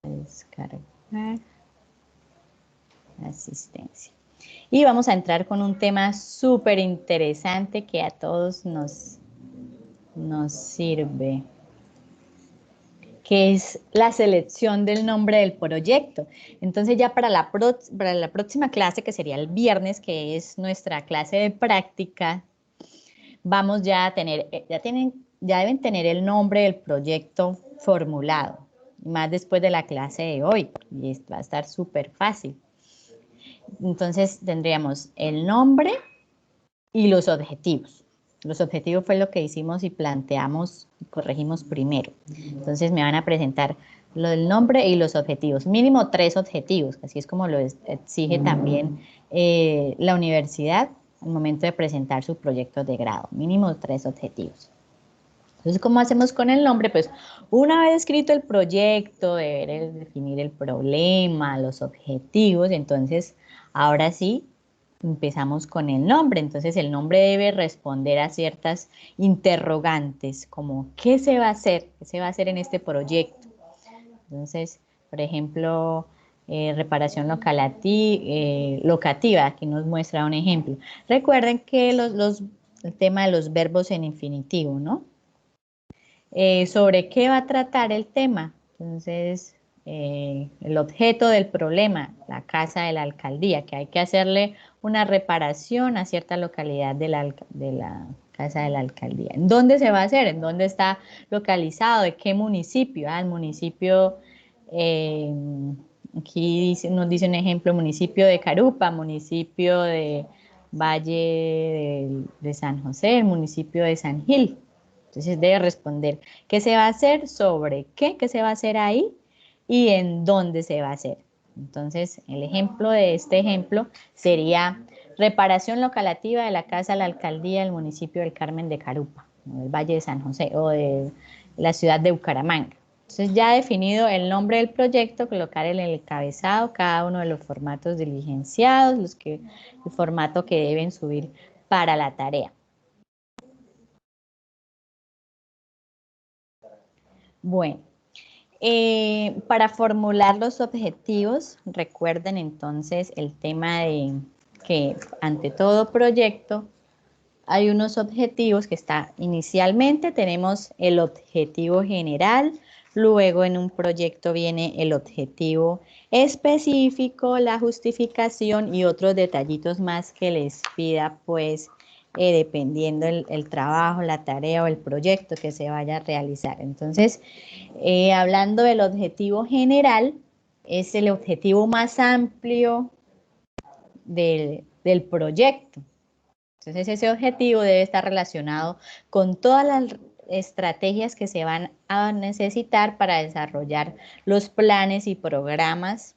Descargar asistencia. Y vamos a entrar con un tema súper interesante que a todos nos sirve, que es la selección del nombre del proyecto. Entonces ya para la próxima clase, que sería el viernes, que es nuestra clase de práctica, vamos ya a tener, ya deben tener el nombre del proyecto formulado, más después de la clase de hoy, y va a estar súper fácil. Entonces tendríamos el nombre y los objetivos. Los objetivos fue lo que hicimos y planteamos y corregimos primero. Entonces me van a presentar el nombre y los objetivos, mínimo 3 objetivos, así es como lo exige también la universidad al momento de presentar sus proyectos de grado, mínimo 3 objetivos. Entonces, ¿cómo hacemos con el nombre? Pues una vez escrito el proyecto, definir el problema, los objetivos, entonces ahora sí empezamos con el nombre. Entonces el nombre debe responder a ciertas interrogantes, como ¿qué se va a hacer? ¿Qué se va a hacer en este proyecto? Entonces, por ejemplo, reparación locativa, aquí nos muestra un ejemplo. Recuerden que el tema de los verbos en infinitivo, ¿no? ¿Sobre qué va a tratar el tema? Entonces, el objeto del problema, la casa de la alcaldía, que hay que hacerle una reparación a cierta localidad de la casa de la alcaldía. ¿En dónde se va a hacer? ¿En dónde está localizado? ¿De qué municipio? El municipio, eh, aquí nos dice un ejemplo, municipio de Carupa, municipio de Valle de San José, el municipio de San Gil. Entonces debe responder qué se va a hacer, sobre qué se va a hacer ahí y en dónde se va a hacer. Entonces el ejemplo de este ejemplo sería reparación locativa de la casa de la alcaldía del municipio del Carmen de Carupa, del Valle de San José o de la ciudad de Bucaramanga. Entonces ya definido el nombre del proyecto, colocar en el encabezado cada uno de los formatos diligenciados, el formato que deben subir para la tarea. Bueno, para formular los objetivos, recuerden entonces el tema de que ante todo proyecto hay unos objetivos que está inicialmente tenemos el objetivo general, luego en un proyecto viene el objetivo específico, la justificación y otros detallitos más que les pida pues dependiendo el trabajo, la tarea o el proyecto que se vaya a realizar. Entonces, hablando del objetivo general, es el objetivo más amplio del proyecto. Entonces ese objetivo debe estar relacionado con todas las estrategias que se van a necesitar para desarrollar los planes y programas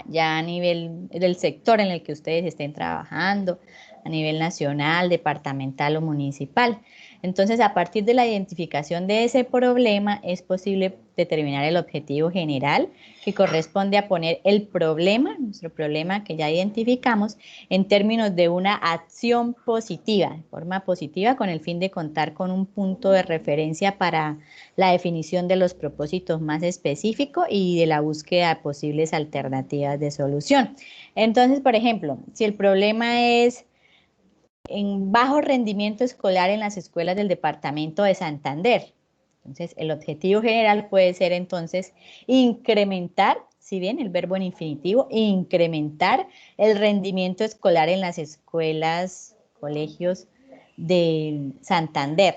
ya a nivel del sector en el que ustedes estén trabajando, a nivel nacional, departamental o municipal. Entonces, a partir de la identificación de ese problema, es posible determinar el objetivo general, que corresponde a poner el problema, nuestro problema que ya identificamos, en términos de una acción positiva, de forma positiva, con el fin de contar con un punto de referencia para la definición de los propósitos más específicos y de la búsqueda de posibles alternativas de solución. Entonces, por ejemplo, si el problema es en bajo rendimiento escolar en las escuelas del departamento de Santander, entonces el objetivo general puede ser entonces incrementar, si bien el verbo en infinitivo, incrementar el rendimiento escolar en las escuelas, colegios de Santander.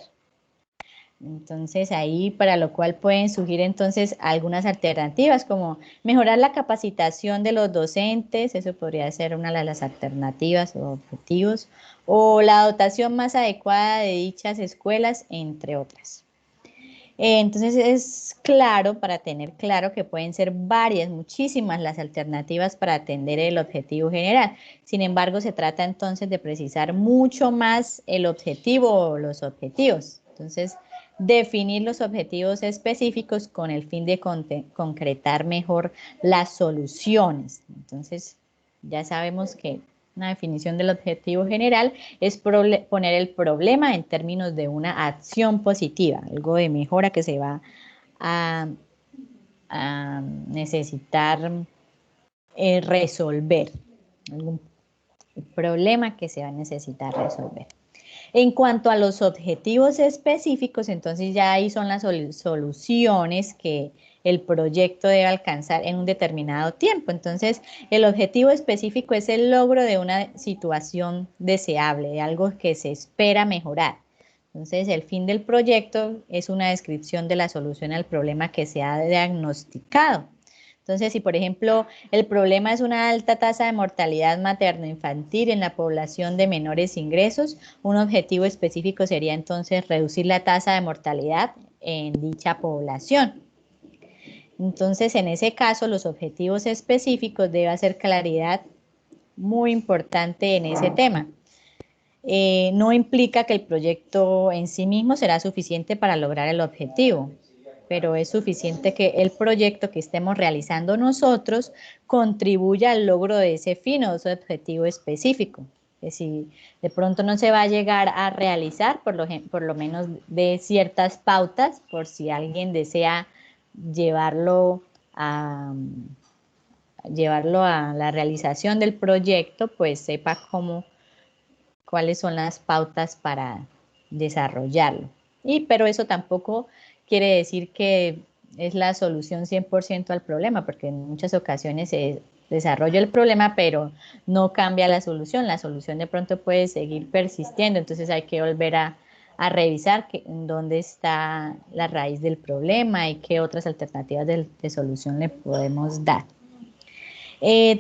Entonces ahí para lo cual pueden surgir entonces algunas alternativas como mejorar la capacitación de los docentes, eso podría ser una de las alternativas o objetivos, o la dotación más adecuada de dichas escuelas, entre otras. Entonces es claro, para tener claro que pueden ser varias, muchísimas las alternativas para atender el objetivo general. Sin embargo, se trata entonces de precisar mucho más el objetivo o los objetivos. Entonces, definir los objetivos específicos con el fin de concretar mejor las soluciones. Entonces, ya sabemos que una definición del objetivo general es poner el problema en términos de una acción positiva, algo de mejora que se va a a necesitar resolver, algún problema que se va a necesitar resolver. En cuanto a los objetivos específicos, entonces ya ahí son las soluciones que el proyecto debe alcanzar en un determinado tiempo. Entonces, el objetivo específico es el logro de una situación deseable, de algo que se espera mejorar. Entonces, el fin del proyecto es una descripción de la solución al problema que se ha diagnosticado. Entonces, si por ejemplo el problema es una alta tasa de mortalidad materno-infantil en la población de menores ingresos, un objetivo específico sería entonces reducir la tasa de mortalidad en dicha población. Entonces, en ese caso, los objetivos específicos debe hacer claridad muy importante en ese tema. No implica que el proyecto en sí mismo será suficiente para lograr el objetivo, pero es suficiente que el proyecto que estemos realizando nosotros contribuya al logro de ese fin o de ese objetivo específico. Que si de pronto no se va a llegar a realizar, por lo menos de ciertas pautas, por si alguien desea llevarlo llevarlo a la realización del proyecto, pues sepa cuáles son las pautas para desarrollarlo. Pero eso tampoco quiere decir que es la solución 100% al problema, porque en muchas ocasiones se desarrolla el problema, pero no cambia la solución. La solución de pronto puede seguir persistiendo, entonces hay que volver a revisar en dónde está la raíz del problema y qué otras alternativas de solución le podemos dar.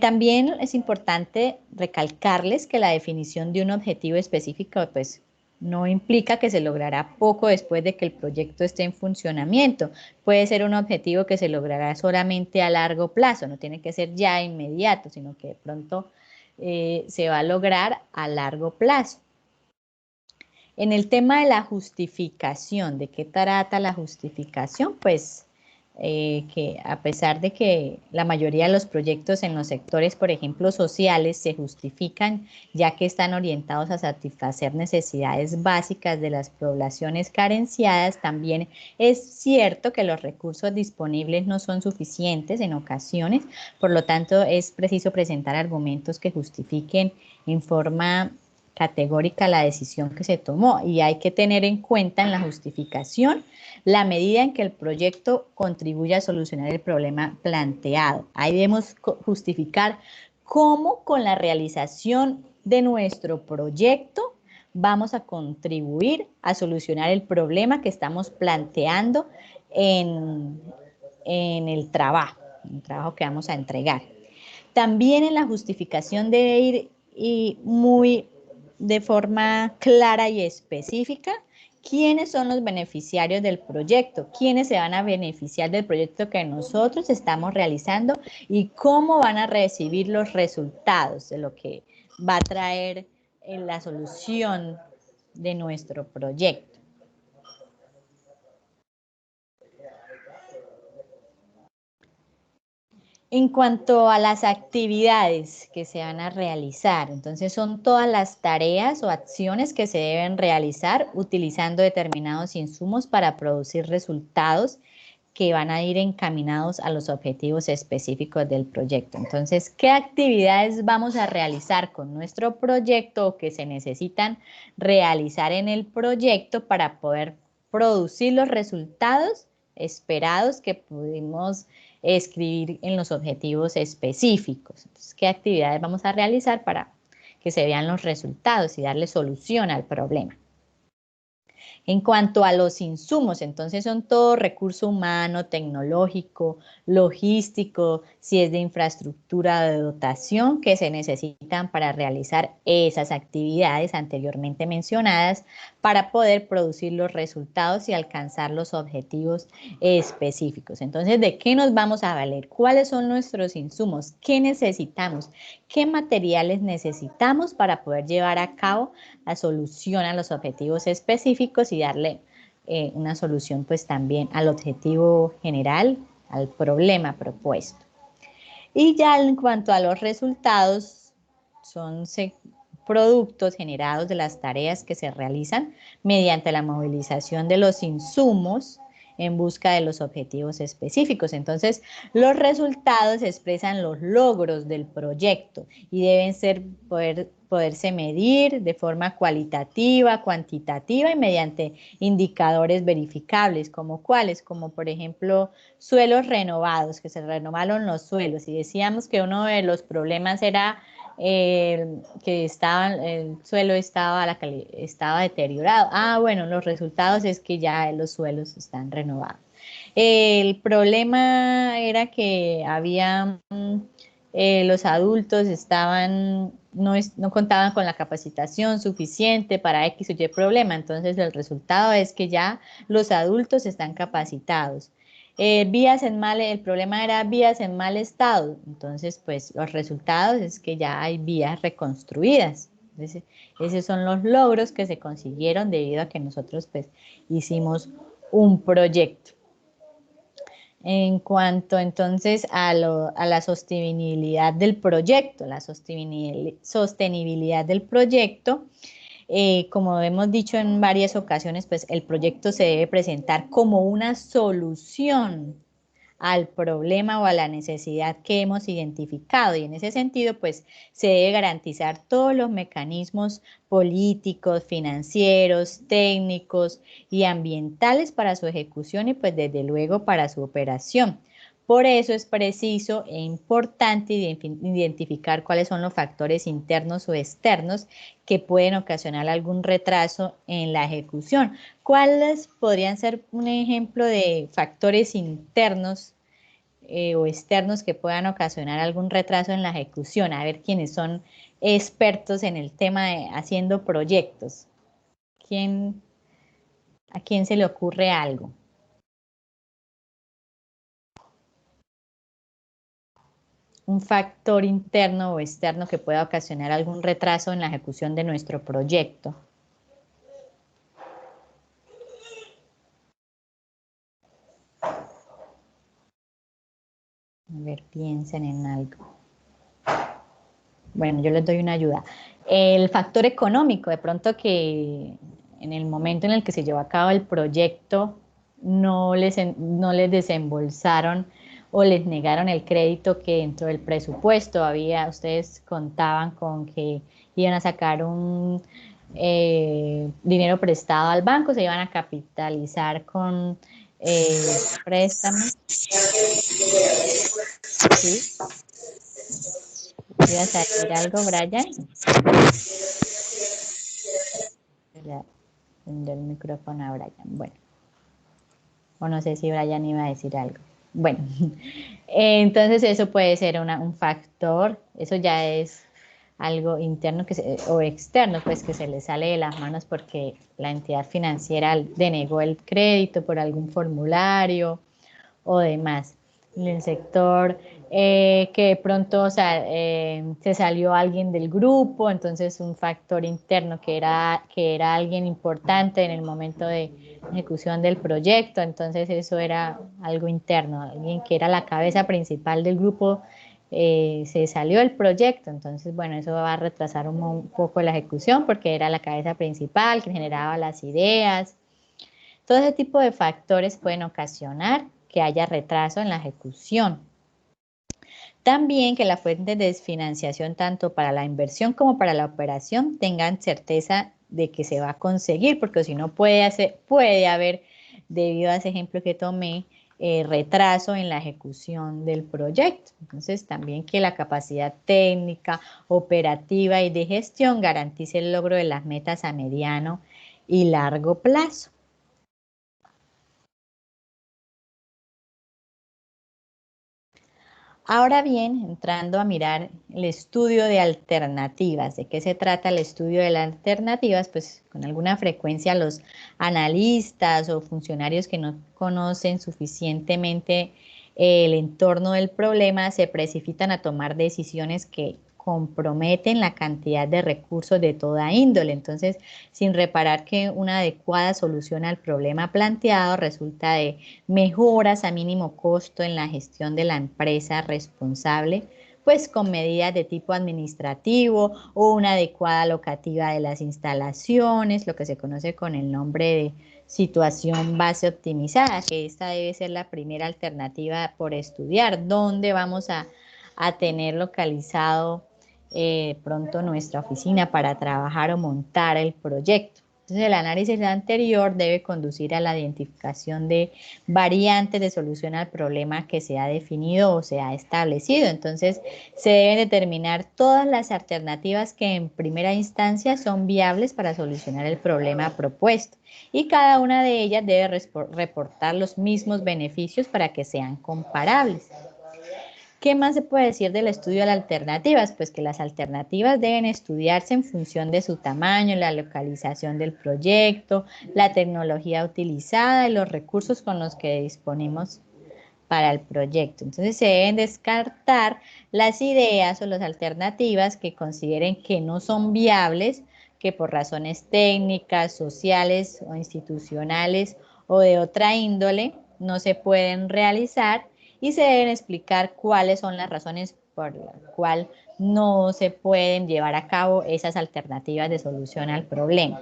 También es importante recalcarles que la definición de un objetivo específico, pues, no implica que se logrará poco después de que el proyecto esté en funcionamiento. Puede ser un objetivo que se logrará solamente a largo plazo, no tiene que ser ya inmediato, sino que de pronto se va a lograr a largo plazo. En el tema de la justificación, ¿de qué trata la justificación? Pues que a pesar de que la mayoría de los proyectos en los sectores, por ejemplo, sociales, se justifican ya que están orientados a satisfacer necesidades básicas de las poblaciones carenciadas, también es cierto que los recursos disponibles no son suficientes en ocasiones, por lo tanto es preciso presentar argumentos que justifiquen en forma categórica la decisión que se tomó y hay que tener en cuenta en la justificación la medida en que el proyecto contribuye a solucionar el problema planteado. Ahí debemos justificar cómo con la realización de nuestro proyecto vamos a contribuir a solucionar el problema que estamos planteando en el trabajo que vamos a entregar. También en la justificación debe ir muy de forma clara y específica quiénes son los beneficiarios del proyecto, quiénes se van a beneficiar del proyecto que nosotros estamos realizando y cómo van a recibir los resultados de lo que va a traer en la solución de nuestro proyecto. En cuanto a las actividades que se van a realizar, entonces son todas las tareas o acciones que se deben realizar utilizando determinados insumos para producir resultados que van a ir encaminados a los objetivos específicos del proyecto. Entonces, ¿qué actividades vamos a realizar con nuestro proyecto o que se necesitan realizar en el proyecto para poder producir los resultados esperados que pudimos escribir en los objetivos específicos? Entonces, ¿qué actividades vamos a realizar para que se vean los resultados y darle solución al problema? En cuanto a los insumos, entonces son todo recurso humano, tecnológico, logístico, si es de infraestructura de dotación que se necesitan para realizar esas actividades anteriormente mencionadas para poder producir los resultados y alcanzar los objetivos específicos. Entonces, ¿de qué nos vamos a valer? ¿Cuáles son nuestros insumos? ¿Qué necesitamos? ¿Qué materiales necesitamos para poder llevar a cabo la solución a los objetivos específicos y darle una solución pues también al objetivo general, al problema propuesto? Y ya en cuanto a los resultados, son productos generados de las tareas que se realizan mediante la movilización de los insumos en busca de los objetivos específicos. Entonces, los resultados expresan los logros del proyecto y deben poderse medir de forma cualitativa, cuantitativa y mediante indicadores verificables, como cuáles, como por ejemplo suelos renovados, que se renovaron los suelos, y decíamos que uno de los problemas era que el suelo estaba deteriorado. Ah, bueno, los resultados es que ya los suelos están renovados. El problema era que había los adultos no contaban con la capacitación suficiente para X o Y problema, entonces el resultado es que ya los adultos están capacitados. El problema era vías en mal estado, entonces pues los resultados es que ya hay vías reconstruidas. Entonces, esos son los logros que se consiguieron debido a que nosotros pues hicimos un proyecto. En cuanto entonces a la sostenibilidad del proyecto, sostenibilidad del proyecto, como hemos dicho en varias ocasiones, pues el proyecto se debe presentar como una solución al problema o a la necesidad que hemos identificado, y en ese sentido pues se debe garantizar todos los mecanismos políticos, financieros, técnicos y ambientales para su ejecución y pues desde luego para su operación. Por eso es preciso e importante identificar cuáles son los factores internos o externos que pueden ocasionar algún retraso en la ejecución. ¿Cuáles podrían ser un ejemplo de factores internos o externos que puedan ocasionar algún retraso en la ejecución? A ver quiénes son expertos en el tema de haciendo proyectos. ¿A quién se le ocurre algo? Un factor interno o externo que pueda ocasionar algún retraso en la ejecución de nuestro proyecto. A ver, piensen en algo. Bueno, yo les doy una ayuda. El factor económico, de pronto que en el momento en el que se llevó a cabo el proyecto no les desembolsaron o les negaron el crédito que dentro del presupuesto ustedes contaban con que iban a sacar un dinero prestado al banco, se iban a capitalizar con préstamos. ¿Sí? ¿Ibas a decir algo, Brian? Ya, prender el micrófono a Brian. Bueno, o no sé si Brian iba a decir algo. Bueno, entonces eso puede ser un factor, eso ya es algo interno o externo, pues que se le sale de las manos porque la entidad financiera denegó el crédito por algún formulario o demás. En el sector que de pronto, o sea, se salió alguien del grupo, entonces un factor interno que era alguien importante en el momento de ejecución del proyecto, entonces eso era algo interno, alguien que era la cabeza principal del grupo se salió del proyecto, entonces bueno, eso va a retrasar un poco la ejecución porque era la cabeza principal que generaba las ideas. Todo ese tipo de factores pueden ocasionar que haya retraso en la ejecución. También que las fuentes de financiación, tanto para la inversión como para la operación, tengan certeza de que se va a conseguir, porque si no puede haber, debido a ese ejemplo que tomé, retraso en la ejecución del proyecto. Entonces, también que la capacidad técnica, operativa y de gestión garantice el logro de las metas a mediano y largo plazo. Ahora bien, entrando a mirar el estudio de alternativas, ¿de qué se trata el estudio de las alternativas? Pues con alguna frecuencia los analistas o funcionarios que no conocen suficientemente el entorno del problema se precipitan a tomar decisiones que comprometen la cantidad de recursos de toda índole. Entonces, sin reparar que una adecuada solución al problema planteado resulta de mejoras a mínimo costo en la gestión de la empresa responsable, pues con medidas de tipo administrativo o una adecuada locativa de las instalaciones, lo que se conoce con el nombre de situación base optimizada, que esta debe ser la primera alternativa por estudiar, dónde vamos a tener localizado pronto nuestra oficina para trabajar o montar el proyecto. Entonces, el análisis anterior debe conducir a la identificación de variantes de solución al problema que se ha definido o se ha establecido. Entonces, se deben determinar todas las alternativas que en primera instancia son viables para solucionar el problema propuesto y cada una de ellas debe reportar los mismos beneficios para que sean comparables. ¿Qué más se puede decir del estudio de las alternativas? Pues que las alternativas deben estudiarse en función de su tamaño, la localización del proyecto, la tecnología utilizada y los recursos con los que disponemos para el proyecto. Entonces se deben descartar las ideas o las alternativas que consideren que no son viables, que por razones técnicas, sociales o institucionales o de otra índole no se pueden realizar y se deben explicar cuáles son las razones por las cuales no se pueden llevar a cabo esas alternativas de solución al problema.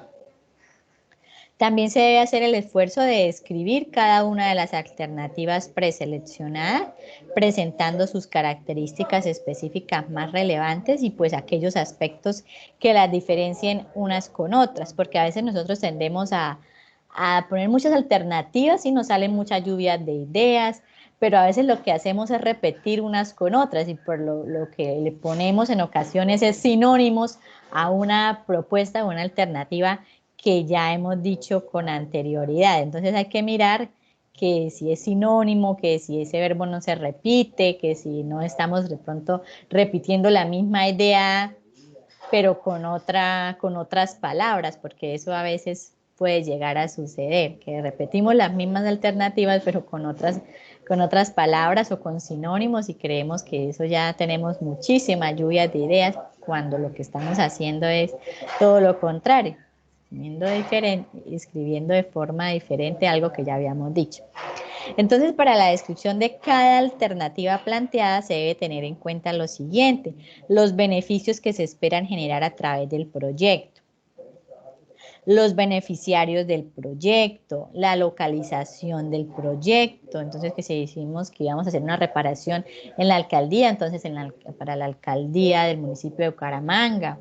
También se debe hacer el esfuerzo de describir cada una de las alternativas preseleccionadas, presentando sus características específicas más relevantes y pues aquellos aspectos que las diferencien unas con otras, porque a veces nosotros tendemos a poner muchas alternativas y nos salen muchas lluvias de ideas, pero a veces lo que hacemos es repetir unas con otras y por lo que le ponemos en ocasiones es sinónimos a una propuesta o una alternativa que ya hemos dicho con anterioridad. Entonces hay que mirar que si es sinónimo, que si ese verbo no se repite, que si no estamos de pronto repitiendo la misma idea, pero con otras palabras, porque eso a veces puede llegar a suceder, que repetimos las mismas alternativas, pero con otras palabras o con sinónimos y creemos que eso ya tenemos muchísima lluvia de ideas, cuando lo que estamos haciendo es todo lo contrario, escribiendo de forma diferente algo que ya habíamos dicho. Entonces, para la descripción de cada alternativa planteada se debe tener en cuenta lo siguiente: los beneficios que se esperan generar a través del proyecto, los beneficiarios del proyecto, la localización del proyecto. Entonces, que si decimos que íbamos a hacer una reparación en la alcaldía, entonces para la alcaldía del municipio de Bucaramanga.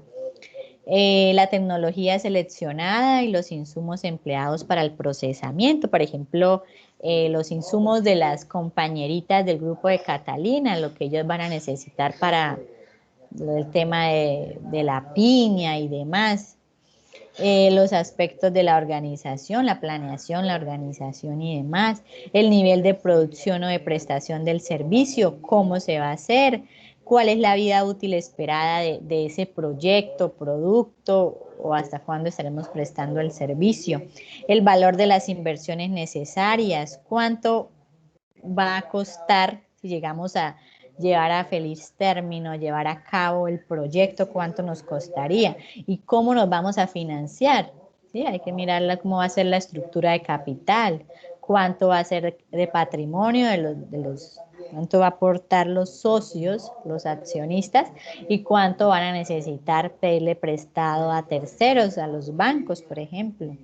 La tecnología seleccionada y los insumos empleados para el procesamiento, por ejemplo, los insumos de las compañeritas del grupo de Catalina, lo que ellos van a necesitar para el tema de la piña y demás. Los aspectos de la organización, la planeación, la organización y demás, el nivel de producción o de prestación del servicio, cómo se va a hacer, cuál es la vida útil esperada de ese proyecto, producto o hasta cuándo estaremos prestando el servicio, el valor de las inversiones necesarias, cuánto va a costar si llegamos a llevar a feliz término, llevar a cabo el proyecto, cuánto nos costaría y cómo nos vamos a financiar. ¿Sí? Hay que mirar cómo va a ser la estructura de capital, cuánto va a ser de patrimonio cuánto va a aportar los socios, los accionistas y cuánto van a necesitar pedirle prestado a terceros, a los bancos, por ejemplo.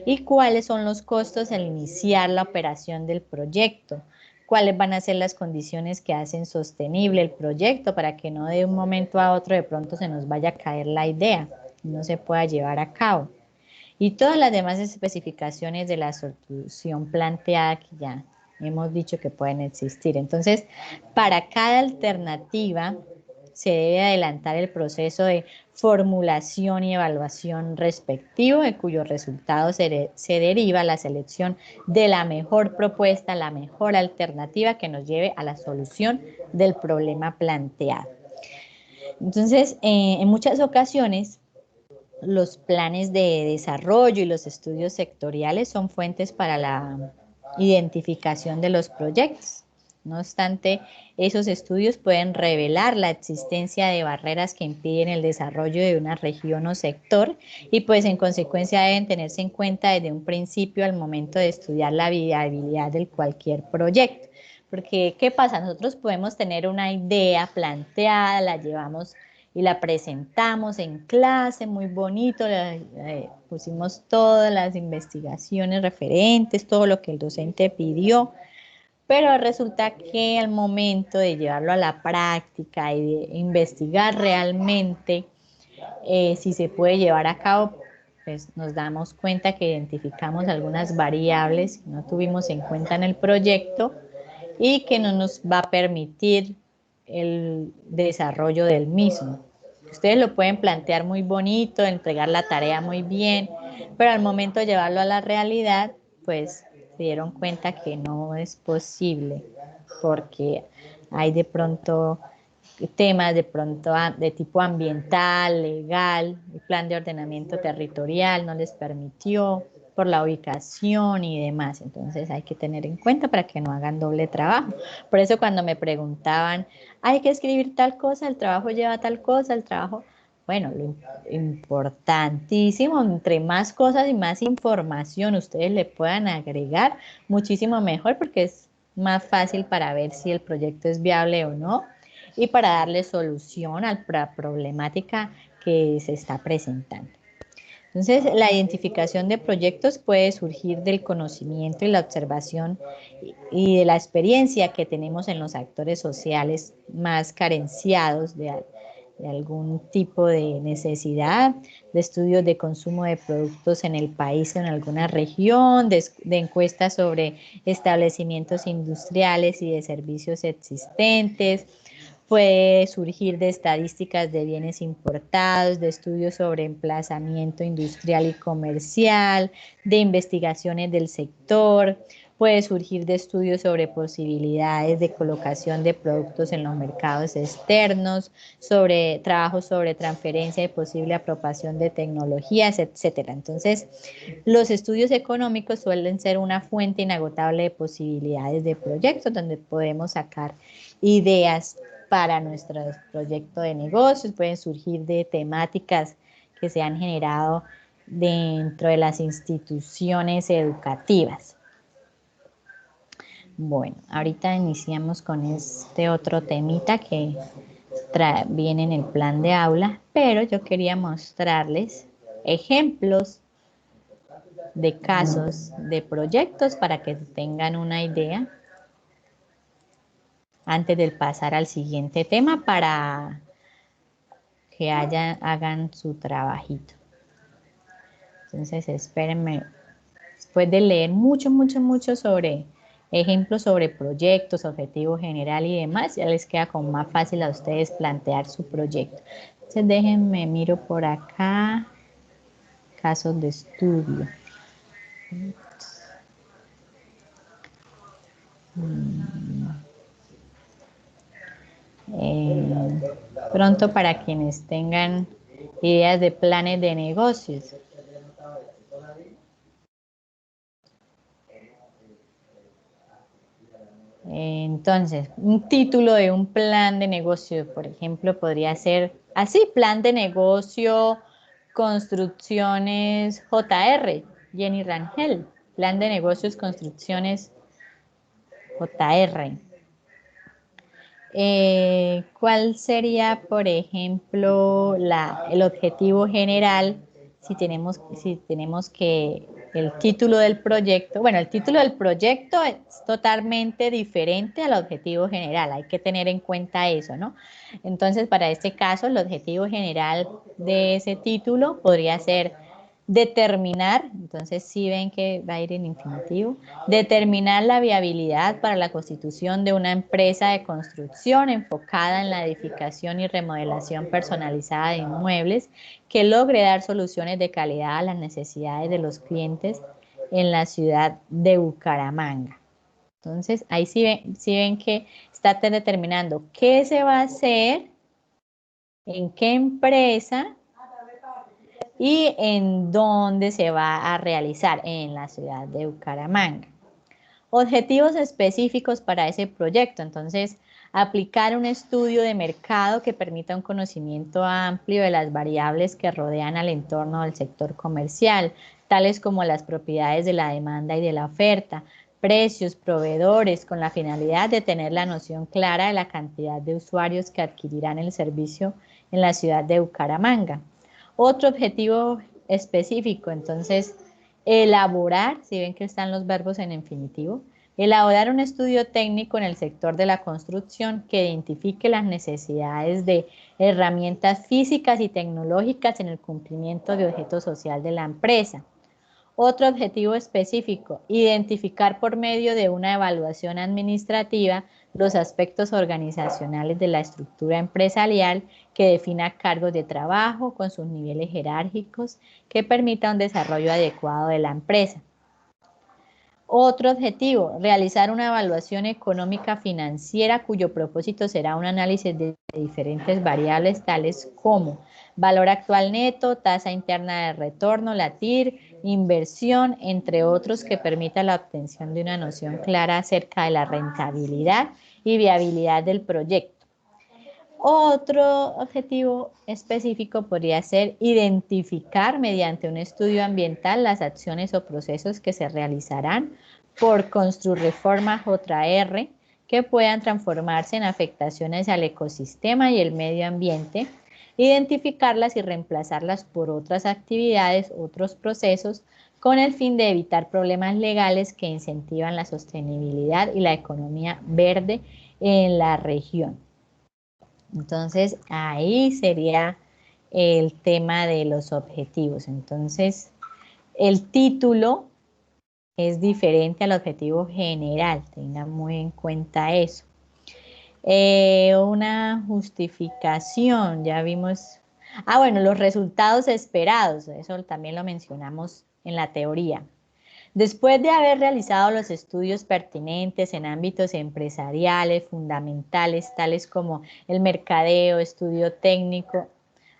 Y cuáles son los costos al iniciar la operación del proyecto, cuáles van a ser las condiciones que hacen sostenible el proyecto para que no de un momento a otro de pronto se nos vaya a caer la idea y no se pueda llevar a cabo. Y todas las demás especificaciones de la solución planteada que ya hemos dicho que pueden existir. Entonces, para cada alternativa se debe adelantar el proceso de formulación y evaluación respectivo, de cuyo resultado se deriva la selección de la mejor propuesta, la mejor alternativa que nos lleve a la solución del problema planteado. Entonces, en muchas ocasiones, los planes de desarrollo y los estudios sectoriales son fuentes para la identificación de los proyectos. No obstante, esos estudios pueden revelar la existencia de barreras que impiden el desarrollo de una región o sector y pues en consecuencia deben tenerse en cuenta desde un principio al momento de estudiar la viabilidad de cualquier proyecto. Porque, ¿qué pasa? Nosotros podemos tener una idea planteada, la llevamos y la presentamos en clase, muy bonito, pusimos todas las investigaciones referentes, todo lo que el docente pidió, pero resulta que al momento de llevarlo a la práctica y de investigar realmente si se puede llevar a cabo, pues nos damos cuenta que identificamos algunas variables que no tuvimos en cuenta en el proyecto y que no nos va a permitir el desarrollo del mismo. Ustedes lo pueden plantear muy bonito, entregar la tarea muy bien, pero al momento de llevarlo a la realidad, pues se dieron cuenta que no es posible, porque hay de pronto temas de pronto de tipo ambiental, legal, el plan de ordenamiento territorial no les permitió por la ubicación y demás. Entonces hay que tener en cuenta para que no hagan doble trabajo. Por eso cuando me preguntaban, hay que escribir tal cosa, el trabajo lleva tal cosa, el trabajo, bueno, lo importantísimo, entre más cosas y más información ustedes le puedan agregar, muchísimo mejor porque es más fácil para ver si el proyecto es viable o no y para darle solución a la problemática que se está presentando. Entonces, la identificación de proyectos puede surgir del conocimiento y la observación y de la experiencia que tenemos en los actores sociales más carenciados de algún tipo de necesidad, de estudios de consumo de productos en el país o en alguna región, de encuestas sobre establecimientos industriales y de servicios existentes. Puede surgir de estadísticas de bienes importados, de estudios sobre emplazamiento industrial y comercial, de investigaciones del sector. Puede surgir de estudios sobre posibilidades de colocación de productos en los mercados externos, sobre trabajos sobre transferencia y posible apropiación de tecnologías, etcétera. Entonces, los estudios económicos suelen ser una fuente inagotable de posibilidades de proyectos donde podemos sacar ideas para nuestro proyecto de negocios, pueden surgir de temáticas que se han generado dentro de las instituciones educativas. Bueno, ahorita iniciamos con este otro temita que viene en el plan de aula, pero yo quería mostrarles ejemplos de casos de proyectos para que tengan una idea antes de pasar al siguiente tema para que hagan su trabajito. Entonces, espérenme, después de leer mucho sobre ejemplos sobre proyectos, objetivo general y demás, ya les queda como más fácil a ustedes plantear su proyecto. Entonces, déjenme, miro por acá, casos de estudio. Pronto para quienes tengan ideas de planes de negocios. Entonces, un título de un plan de negocio, por ejemplo, podría ser así, plan de negocio, construcciones JR, Jenny Rangel, plan de negocios, construcciones JR. ¿Cuál sería, por ejemplo, el objetivo general si tenemos que el título del proyecto? Bueno, el título del proyecto es totalmente diferente al objetivo general, hay que tener en cuenta eso, ¿no? Entonces, para este caso, el objetivo general de ese título podría ser determinar, entonces sí ven que va a ir en infinitivo, determinar la viabilidad para la constitución de una empresa de construcción enfocada en la edificación y remodelación personalizada de inmuebles que logre dar soluciones de calidad a las necesidades de los clientes en la ciudad de Bucaramanga. Entonces, ahí sí ven que está determinando qué se va a hacer, en qué empresa y en dónde se va a realizar, en la ciudad de Bucaramanga. Objetivos específicos para ese proyecto, entonces aplicar un estudio de mercado que permita un conocimiento amplio de las variables que rodean al entorno del sector comercial, tales como las propiedades de la demanda y de la oferta, precios, proveedores, con la finalidad de tener la noción clara de la cantidad de usuarios que adquirirán el servicio en la ciudad de Bucaramanga. Otro objetivo específico. Entonces, elaborar, si ven que están los verbos en infinitivo, elaborar un estudio técnico en el sector de la construcción que identifique las necesidades de herramientas físicas y tecnológicas en el cumplimiento de objeto social de la empresa. Otro objetivo específico, identificar por medio de una evaluación administrativa los aspectos organizacionales de la estructura empresarial que defina cargos de trabajo con sus niveles jerárquicos que permita un desarrollo adecuado de la empresa. Otro objetivo, realizar una evaluación económica financiera cuyo propósito será un análisis de diferentes variables tales como valor actual neto, tasa interna de retorno, la TIR, inversión, entre otros, que permita la obtención de una noción clara acerca de la rentabilidad y viabilidad del proyecto. Otro objetivo específico podría ser identificar mediante un estudio ambiental las acciones o procesos que se realizarán por Construrreforma JR que puedan transformarse en afectaciones al ecosistema y el medio ambiente, identificarlas y reemplazarlas por otras actividades, otros procesos, con el fin de evitar problemas legales que incentivan la sostenibilidad y la economía verde en la región. Entonces, ahí sería el tema de los objetivos. Entonces, el título es diferente al objetivo general, tengan muy en cuenta eso. Una justificación, ya vimos. Bueno, los resultados esperados, eso también lo mencionamos en la teoría. Después de haber realizado los estudios pertinentes en ámbitos empresariales, fundamentales, tales como el mercadeo, estudio técnico,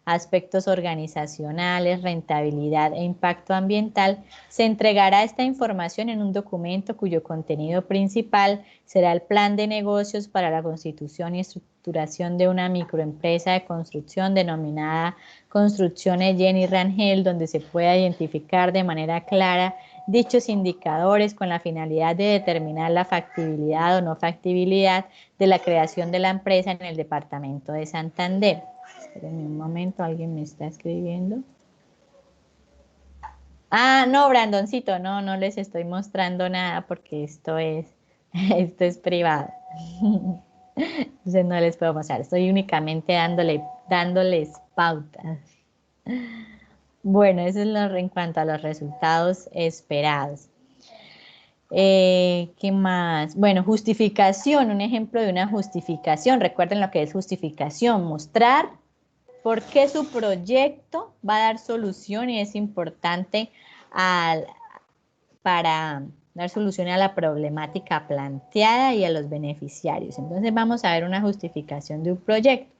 aspectos organizacionales, rentabilidad e impacto ambiental, se entregará esta información en un documento cuyo contenido principal será el plan de negocios para la constitución y estructuración de una microempresa de construcción denominada Construcciones Jenny Rangel, donde se pueda identificar de manera clara dichos indicadores con la finalidad de determinar la factibilidad o no factibilidad de la creación de la empresa en el departamento de Santander. Espérenme un momento, alguien me está escribiendo. No, Brandoncito, no les estoy mostrando nada porque esto es privado. Entonces no les puedo mostrar, estoy únicamente dándoles pautas. Bueno, eso es en cuanto a los resultados esperados. ¿Qué más? Bueno, justificación, un ejemplo de una justificación. Recuerden lo que es justificación, mostrar por qué su proyecto va a dar solución y es importante para dar solución a la problemática planteada y a los beneficiarios. Entonces vamos a ver una justificación de un proyecto.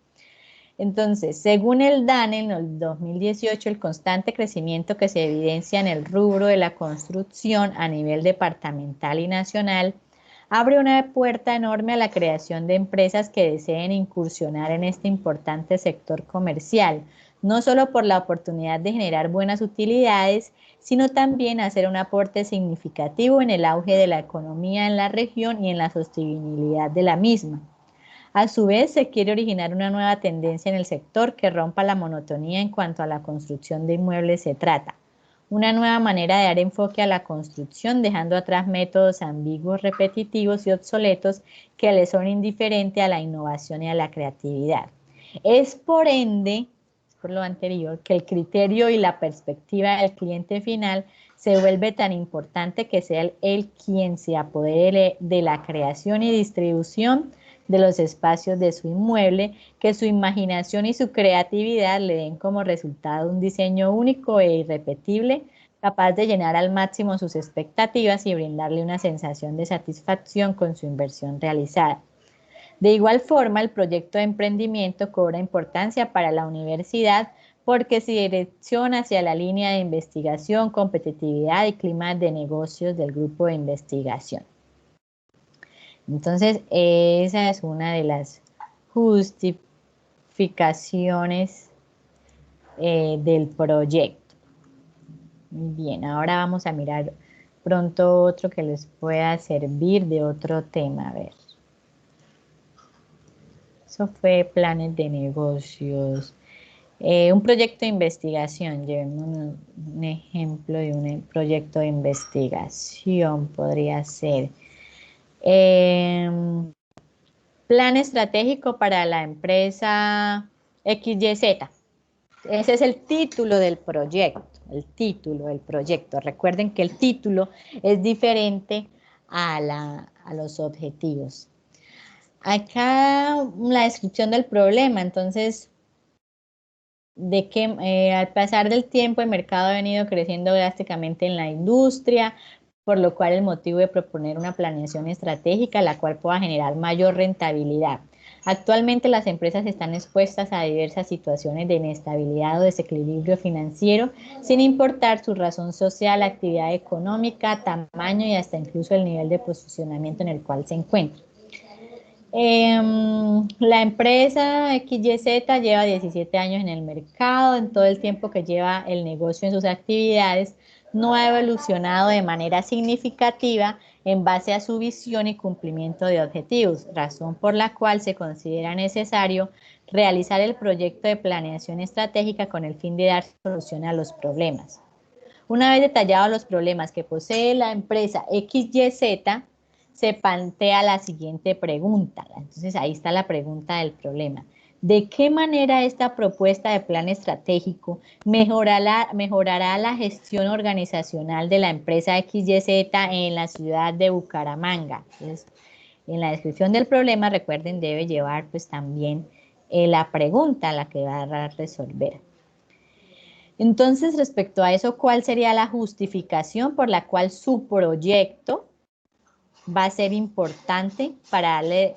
Entonces, según el DANE, en el 2018, el constante crecimiento que se evidencia en el rubro de la construcción a nivel departamental y nacional abre una puerta enorme a la creación de empresas que deseen incursionar en este importante sector comercial, no solo por la oportunidad de generar buenas utilidades, sino también hacer un aporte significativo en el auge de la economía en la región y en la sostenibilidad de la misma. A su vez, se quiere originar una nueva tendencia en el sector que rompa la monotonía en cuanto a la construcción de inmuebles se trata. Una nueva manera de dar enfoque a la construcción, dejando atrás métodos ambiguos, repetitivos y obsoletos que le son indiferentes a la innovación y a la creatividad. Es por ende, por lo anterior, que el criterio y la perspectiva del cliente final se vuelve tan importante que sea él quien se apodere de la creación y distribución de los espacios de su inmueble, que su imaginación y su creatividad le den como resultado un diseño único e irrepetible, capaz de llenar al máximo sus expectativas y brindarle una sensación de satisfacción con su inversión realizada. De igual forma, el proyecto de emprendimiento cobra importancia para la universidad porque se direcciona hacia la línea de investigación, competitividad y clima de negocios del grupo de investigación. Entonces, esa es una de las justificaciones del proyecto. Bien, ahora vamos a mirar pronto otro que les pueda servir de otro tema. A ver. Eso fue planes de negocios. Un proyecto de investigación, llevemos un ejemplo de un proyecto de investigación, podría ser plan estratégico para la empresa XYZ. Ese es el título del proyecto, el título del proyecto. Recuerden que el título es diferente a los objetivos. Acá la descripción del problema, entonces, de que al pasar del tiempo el mercado ha venido creciendo drásticamente en la industria, por lo cual el motivo de proponer una planeación estratégica la cual pueda generar mayor rentabilidad. Actualmente las empresas están expuestas a diversas situaciones de inestabilidad o desequilibrio financiero, sin importar su razón social, actividad económica, tamaño y hasta incluso el nivel de posicionamiento en el cual se encuentra. La empresa XYZ lleva 17 años en el mercado. En todo el tiempo que lleva el negocio en sus actividades, no ha evolucionado de manera significativa en base a su visión y cumplimiento de objetivos, razón por la cual se considera necesario realizar el proyecto de planeación estratégica con el fin de dar solución a los problemas. Una vez detallados los problemas que posee la empresa XYZ, se plantea la siguiente pregunta. Entonces ahí está la pregunta del problema. ¿De qué manera esta propuesta de plan estratégico mejorará la gestión organizacional de la empresa XYZ en la ciudad de Bucaramanga? Entonces, en la descripción del problema, recuerden, debe llevar pues también la pregunta a la que va a resolver. Entonces, respecto a eso, ¿cuál sería la justificación por la cual su proyecto va a ser importante para darle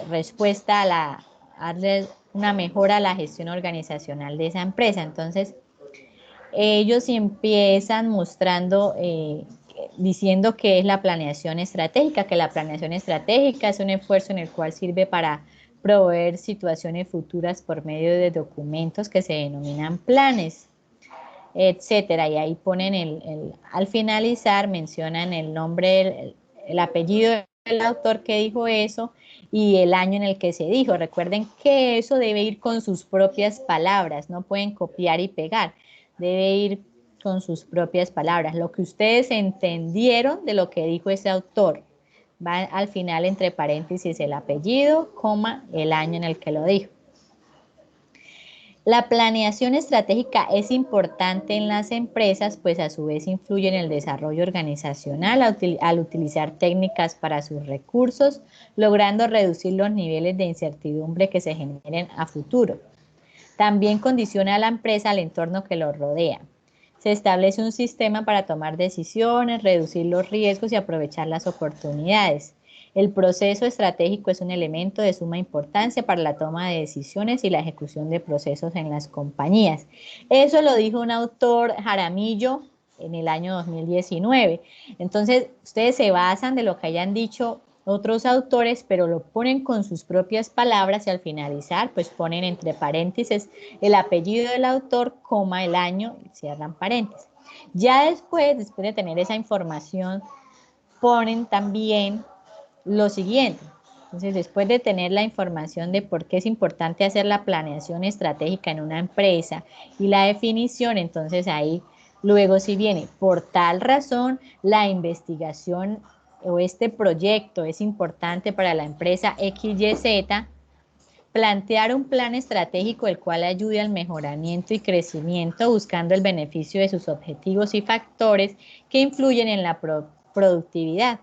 respuesta darle una mejora a la gestión organizacional de esa empresa? Entonces, ellos empiezan mostrando, diciendo que es la planeación estratégica, que la planeación estratégica es un esfuerzo en el cual sirve para proveer situaciones futuras por medio de documentos que se denominan planes, etcétera. Y ahí ponen al finalizar mencionan el nombre, el apellido del autor que dijo eso y el año en el que se dijo. Recuerden que eso debe ir con sus propias palabras, no pueden copiar y pegar, debe ir con sus propias palabras. Lo que ustedes entendieron de lo que dijo ese autor, va al final entre paréntesis el apellido, coma, el año en el que lo dijo. La planeación estratégica es importante en las empresas, pues a su vez influye en el desarrollo organizacional al utilizar técnicas para sus recursos, logrando reducir los niveles de incertidumbre que se generen a futuro. También condiciona a la empresa al entorno que lo rodea. Se establece un sistema para tomar decisiones, reducir los riesgos y aprovechar las oportunidades. El proceso estratégico es un elemento de suma importancia para la toma de decisiones y la ejecución de procesos en las compañías. Eso lo dijo un autor, Jaramillo, en el año 2019. Entonces, ustedes se basan de lo que hayan dicho otros autores, pero lo ponen con sus propias palabras y al finalizar, pues ponen entre paréntesis el apellido del autor, coma, el año, y cierran paréntesis. Ya después de tener esa información, ponen también lo siguiente. Entonces, después de tener la información de por qué es importante hacer la planeación estratégica en una empresa y la definición, entonces ahí luego si viene, por tal razón, la investigación o este proyecto es importante para la empresa XYZ, plantear un plan estratégico el cual ayude al mejoramiento y crecimiento buscando el beneficio de sus objetivos y factores que influyen en la productividad.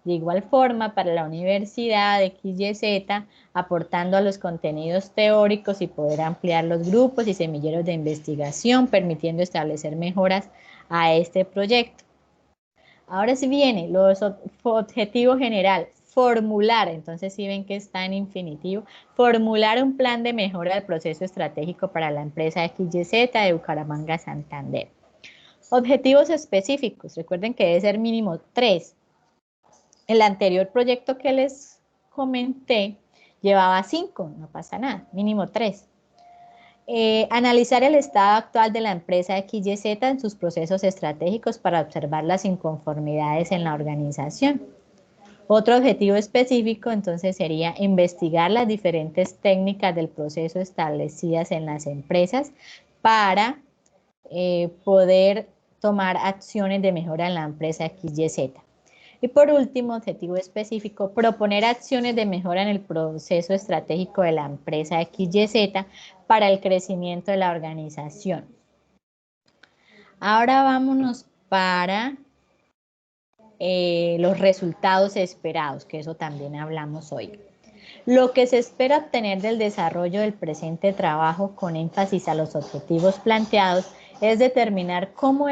De igual forma, para la Universidad XYZ, aportando a los contenidos teóricos y poder ampliar los grupos y semilleros de investigación, permitiendo establecer mejoras a este proyecto. Ahora sí viene los objetivos general, formular, entonces si ven que está en infinitivo, formular un plan de mejora del proceso estratégico para la empresa XYZ de Bucaramanga, Santander. Objetivos específicos, recuerden que debe ser mínimo 3. El anterior proyecto que les comenté llevaba 5, no pasa nada, mínimo 3. Analizar el estado actual de la empresa XYZ en sus procesos estratégicos para observar las inconformidades en la organización. Otro objetivo específico entonces sería investigar las diferentes técnicas del proceso establecidas en las empresas para poder tomar acciones de mejora en la empresa XYZ. Y por último, objetivo específico, proponer acciones de mejora en el proceso estratégico de la empresa XYZ para el crecimiento de la organización. Ahora vámonos para los resultados esperados, que eso también hablamos hoy. Lo que se espera obtener del desarrollo del presente trabajo con énfasis a los objetivos planteados es determinar cómo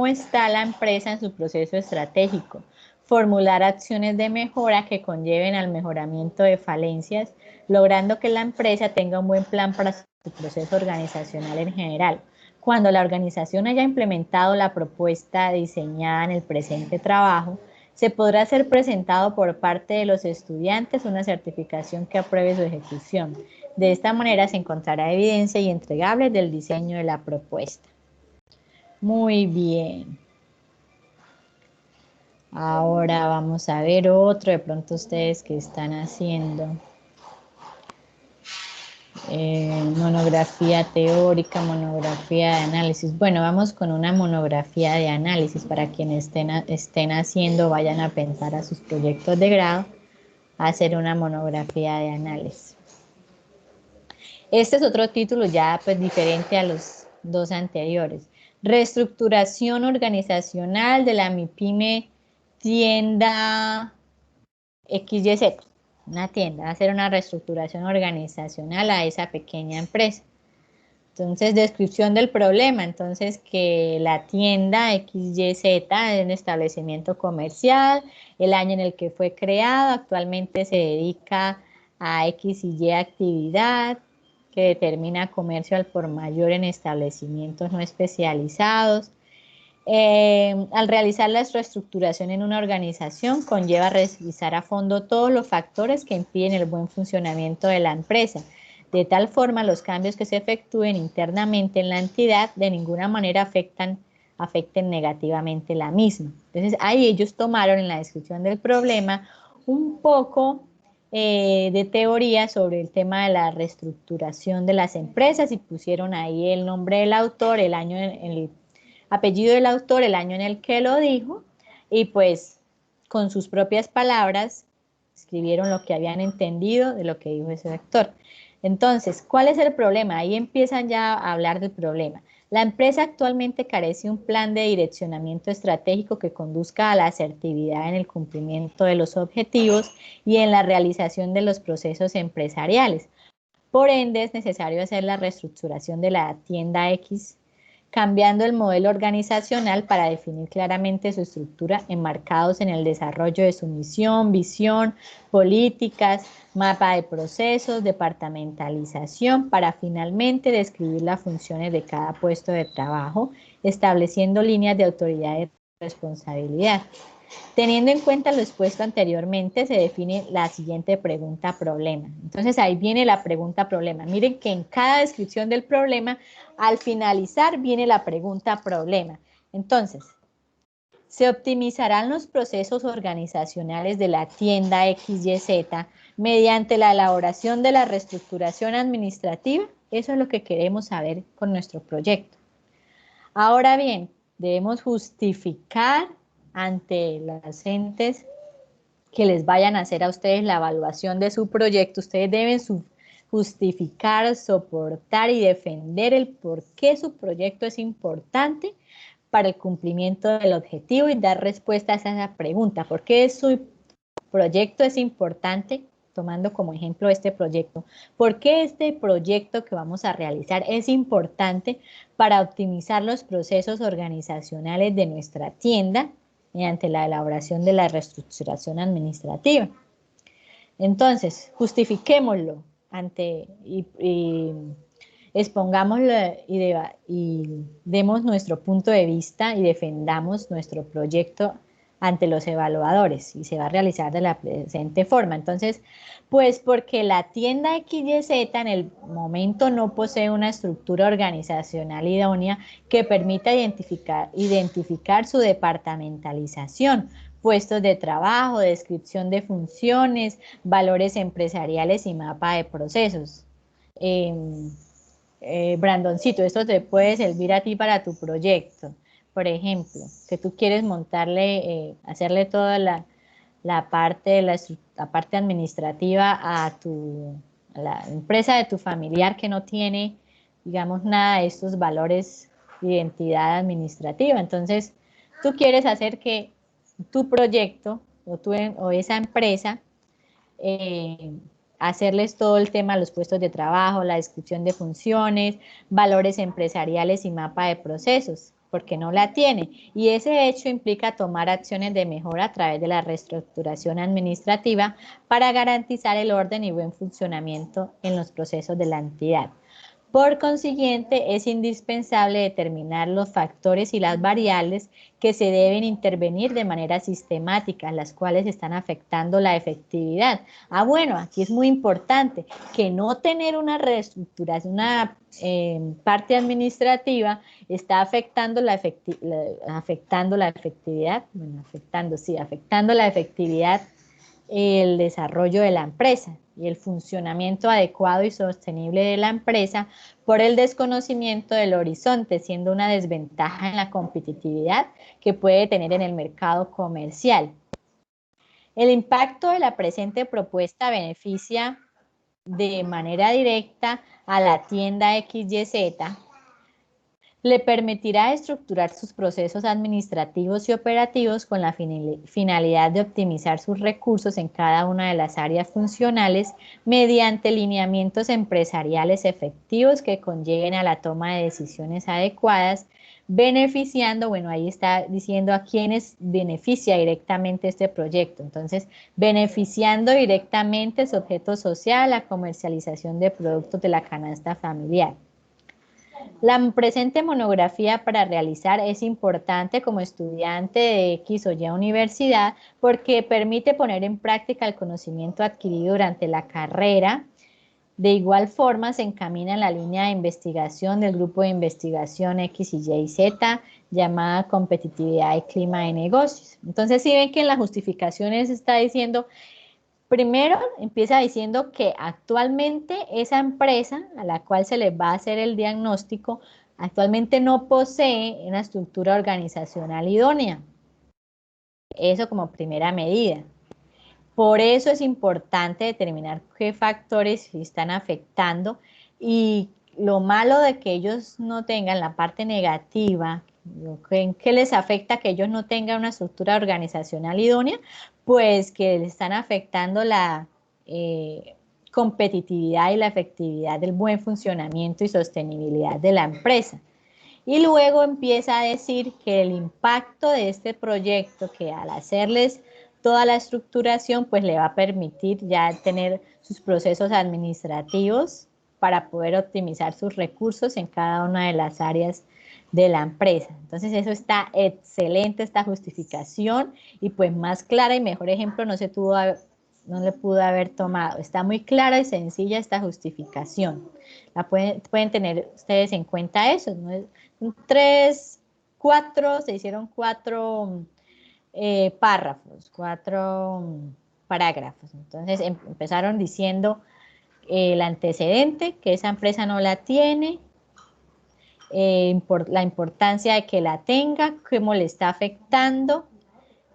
está la empresa en su proceso estratégico, formular acciones de mejora que conlleven al mejoramiento de falencias, logrando que la empresa tenga un buen plan para su proceso organizacional en general. Cuando la organización haya implementado la propuesta diseñada en el presente trabajo, se podrá ser presentado por parte de los estudiantes una certificación que apruebe su ejecución. De esta manera se encontrará evidencia y entregable del diseño de la propuesta. Muy bien. Ahora vamos a ver otro, de pronto ustedes que están haciendo. Monografía teórica, monografía de análisis. Bueno, vamos con una monografía de análisis para quienes estén haciendo, vayan a pensar a sus proyectos de grado, a hacer una monografía de análisis. Este es otro título ya pues diferente a los dos anteriores. Reestructuración organizacional de la MIPYME tienda XYZ. Una tienda, hacer una reestructuración organizacional a esa pequeña empresa. Entonces, descripción del problema. Entonces, que la tienda XYZ es un establecimiento comercial, el año en el que fue creado, actualmente se dedica a X y Y actividad, que determina comercio al por mayor en establecimientos no especializados. Al realizar la reestructuración en una organización, conlleva revisar a fondo todos los factores que impiden el buen funcionamiento de la empresa. De tal forma, los cambios que se efectúen internamente en la entidad de ninguna manera afecten negativamente la misma. Entonces, ahí ellos tomaron en la descripción del problema un poco de teoría sobre el tema de la reestructuración de las empresas y pusieron ahí el nombre del autor, el año, el apellido del autor, el año en el que lo dijo, y pues con sus propias palabras escribieron lo que habían entendido de lo que dijo ese autor. Entonces, ¿cuál es el problema? Ahí empiezan ya a hablar del problema. La empresa actualmente carece de un plan de direccionamiento estratégico que conduzca a la asertividad en el cumplimiento de los objetivos y en la realización de los procesos empresariales. Por ende, es necesario hacer la reestructuración de la tienda X, cambiando el modelo organizacional para definir claramente su estructura, enmarcados en el desarrollo de su misión, visión, políticas, mapa de procesos, departamentalización, para finalmente describir las funciones de cada puesto de trabajo, estableciendo líneas de autoridad y responsabilidad. Teniendo en cuenta lo expuesto anteriormente, se define la siguiente pregunta-problema. Entonces, ahí viene la pregunta-problema. Miren que en cada descripción del problema, al finalizar, viene la pregunta-problema. Entonces, se optimizarán los procesos organizacionales de la tienda XYZ mediante la elaboración de la reestructuración administrativa. Eso es lo que queremos saber con nuestro proyecto. Ahora bien, debemos justificar ante las entes que les vayan a hacer a ustedes la evaluación de su proyecto. Ustedes deben justificar, soportar y defender el por qué su proyecto es importante para el cumplimiento del objetivo y dar respuestas a esa pregunta. ¿Por qué su proyecto es importante? Tomando como ejemplo este proyecto. ¿Por qué este proyecto que vamos a realizar es importante para optimizar los procesos organizacionales de nuestra tienda mediante la elaboración de la reestructuración administrativa? Entonces, justifiquémoslo y expongámoslo y demos nuestro punto de vista y defendamos nuestro proyecto ante los evaluadores y se va a realizar de la presente forma. Entonces, pues porque la tienda XYZ en el momento no posee una estructura organizacional idónea que permita identificar su departamentalización, puestos de trabajo, descripción de funciones, valores empresariales y mapa de procesos. Brandoncito, esto te puede servir a ti para tu proyecto. Por ejemplo, que tú quieres montarle, hacerle toda la parte, la parte administrativa a la empresa de tu familiar que no tiene, digamos, nada de estos valores de identidad administrativa. Entonces, tú quieres hacer que tu proyecto o esa empresa hacerles todo el tema, los puestos de trabajo, la descripción de funciones, valores empresariales y mapa de procesos, porque no la tiene. Y ese hecho implica tomar acciones de mejora a través de la reestructuración administrativa para garantizar el orden y buen funcionamiento en los procesos de la entidad. Por consiguiente, es indispensable determinar los factores y las variables que se deben intervenir de manera sistemática, las cuales están afectando la efectividad. Bueno, aquí es muy importante que no tener una reestructuración, una parte administrativa está afectando la efectividad, afectando la efectividad, el desarrollo de la empresa y el funcionamiento adecuado y sostenible de la empresa por el desconocimiento del horizonte, siendo una desventaja en la competitividad que puede tener en el mercado comercial. El impacto de la presente propuesta beneficia de manera directa a la tienda XYZ, le permitirá estructurar sus procesos administrativos y operativos con la finalidad de optimizar sus recursos en cada una de las áreas funcionales mediante lineamientos empresariales efectivos que conlleven a la toma de decisiones adecuadas, beneficiando, bueno, ahí está diciendo a quienes beneficia directamente este proyecto. Entonces, beneficiando directamente su objeto social, la comercialización de productos de la canasta familiar. La presente monografía para realizar es importante como estudiante de X o Y universidad porque permite poner en práctica el conocimiento adquirido durante la carrera. De igual forma, se encamina en la línea de investigación del grupo de investigación X y Y Z llamada competitividad y clima de negocios. Entonces, si ven que en las justificaciones está diciendo, primero empieza diciendo que actualmente esa empresa a la cual se le va a hacer el diagnóstico actualmente no posee una estructura organizacional idónea. Eso como primera medida. Por eso es importante determinar qué factores están afectando y lo malo de que ellos no tengan la parte negativa, en qué les afecta que ellos no tengan una estructura organizacional idónea, pues que le están afectando la competitividad y la efectividad del buen funcionamiento y sostenibilidad de la empresa. Y luego empieza a decir que el impacto de este proyecto, que al hacerles toda la estructuración, pues le va a permitir ya tener sus procesos administrativos para poder optimizar sus recursos en cada una de las áreas de la empresa. Entonces eso está excelente, esta justificación, y pues más clara y mejor ejemplo no le pudo haber tomado. Está muy clara y sencilla esta justificación. Pueden tener ustedes en cuenta eso, ¿no? Se hicieron cuatro párrafos, cuatro parágrafos. Entonces empezaron diciendo el antecedente, que esa empresa no la tiene, la importancia de que la tenga, cómo le está afectando,